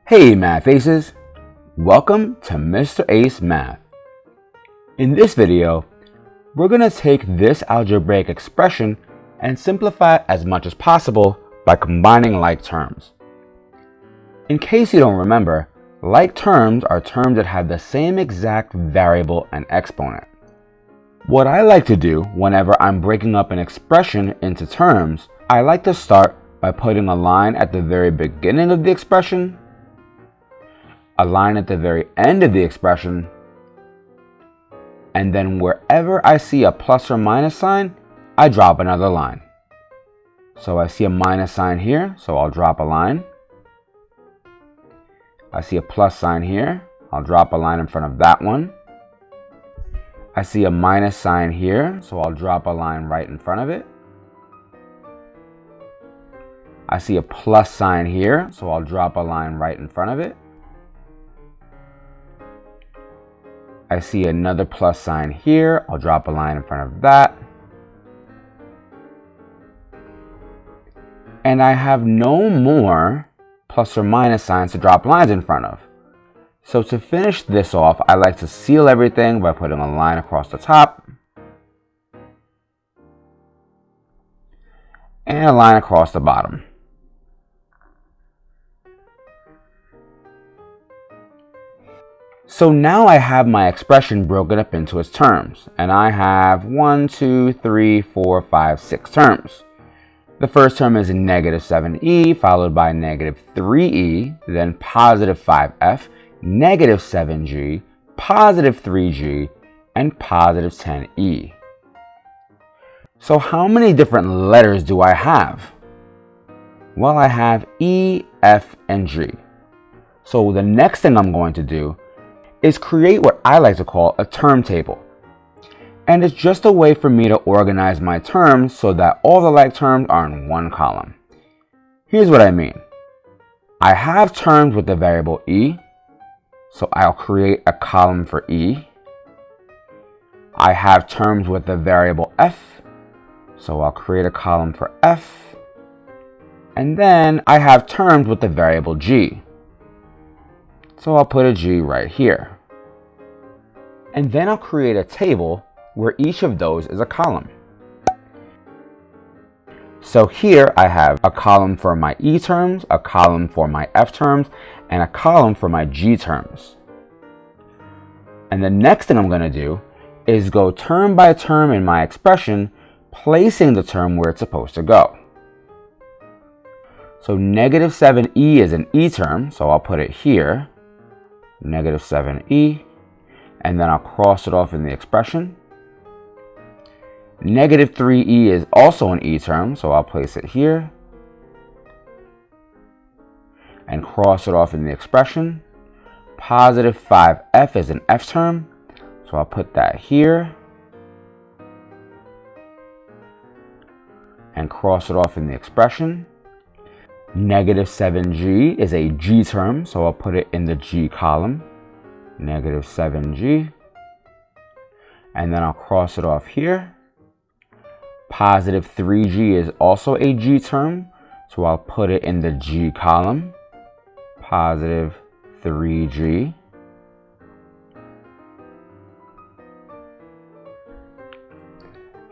Hey Math Aces! Welcome to Mr. Ace Math. In this video, we're going to take this algebraic expression and simplify it as much as possible by combining like terms. In case you don't remember, like terms are terms that have the same exact variable and exponent. What I like to do whenever I'm breaking up an expression into terms, I like to start by putting a line at the very beginning of the expression, a line at the very end of the expression, and then wherever I see a plus or minus sign, I drop another line. So I see a minus sign here, so I'll drop a line. I see a plus sign here, I'll drop a line in front of that one. I see a minus sign here, so I'll drop a line right in front of it. I see a plus sign here, so I'll drop a line right in front of it. I see another plus sign here, I'll drop a line in front of that. And I have no more plus or minus signs to drop lines in front of. So to finish this off, I like to seal everything by putting a line across the top and a line across the bottom. So now I have my expression broken up into its terms, and I have 1, 2, 3, 4, 5, 6 terms. The first term is negative 7e, followed by negative 3e, then positive 5f, negative 7g, positive 3g, and positive 10e. So how many different letters do I have? Well, I have E, F, and G. So the next thing I'm going to do is create what I like to call a term table. And it's just a way for me to organize my terms so that all the like terms are in one column. Here's what I mean. I have terms with the variable e, so I'll create a column for e. I have terms with the variable f, so I'll create a column for f. And then I have terms with the variable g, so I'll put a g right here. And then I'll create a table where each of those is a column. So here I have a column for my e terms, a column for my f terms, and a column for my g terms. And the next thing I'm going to do is go term by term in my expression, placing the term where it's supposed to go. So negative 7e is an e term, so I'll put it here, negative 7e, and then I'll cross it off in the expression. Negative 3e is also an e term, so I'll place it here and cross it off in the expression. Positive 5f is an f term, so I'll put that here and cross it off in the expression. Negative 7g is a g term, so I'll put it in the g column. Negative 7g, and then I'll cross it off here. Positive 3g is also a g term, so I'll put it in the g column. Positive 3g.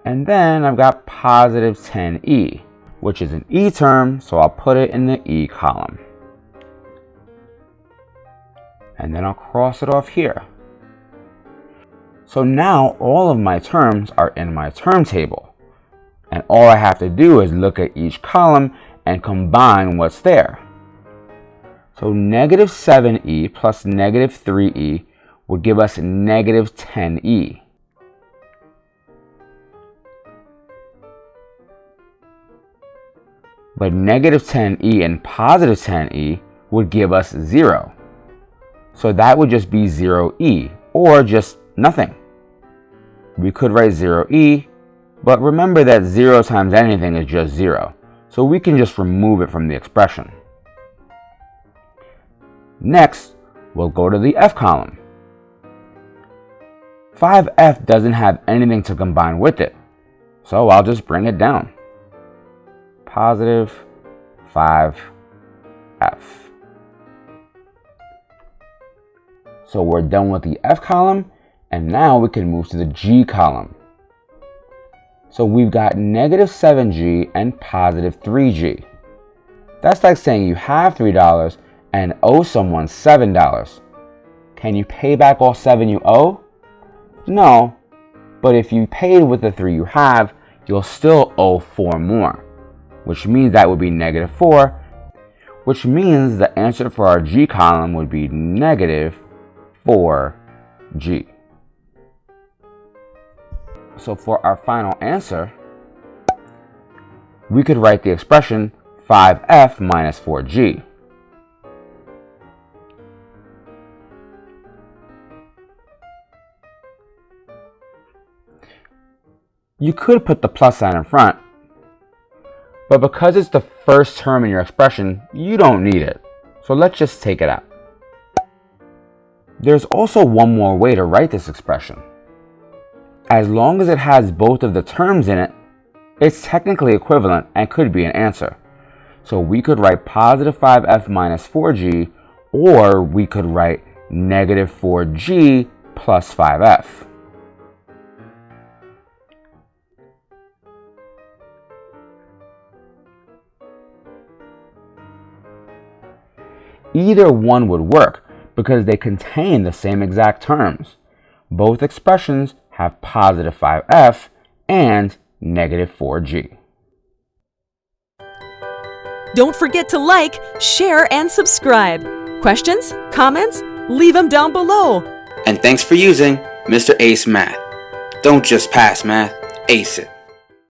And then I've got positive 10e, which is an e term, so I'll put it in the e column. And then I'll cross it off here. So now all of my terms are in my term table. And all I have to do is look at each column and combine what's there. So negative 7e plus negative 3e would give us negative 10e. But negative 10e and positive 10e would give us 0. So that would just be 0e, or just nothing. We could write 0e, but remember that 0 times anything is just 0. So we can just remove it from the expression. Next, we'll go to the f column. 5f doesn't have anything to combine with it, so I'll just bring it down. Positive 5f. So we're done with the F column, and now we can move to the G column. So we've got negative 7G and positive 3G. That's like saying you have $3 and owe someone $7. Can you pay back all 7 you owe? No, but if you paid with the 3 you have, you'll still owe 4 more, which means that would be negative 4, which means the answer for our G column would be negative 4G. So for our final answer, we could write the expression 5F minus 4G. You could put the plus sign in front, but because it's the first term in your expression, you don't need it. So let's just take it out. There's also one more way to write this expression. As long as it has both of the terms in it, it's technically equivalent and could be an answer. So we could write positive 5F minus 4G, or we could write negative 4G plus 5F. Either one would work because they contain the same exact terms. Both expressions have positive 5F and negative 4G. Don't forget to like, share, and subscribe. Questions? Comments? Leave them down below. And thanks for using Mr. Ace Math. Don't just pass math, ace it.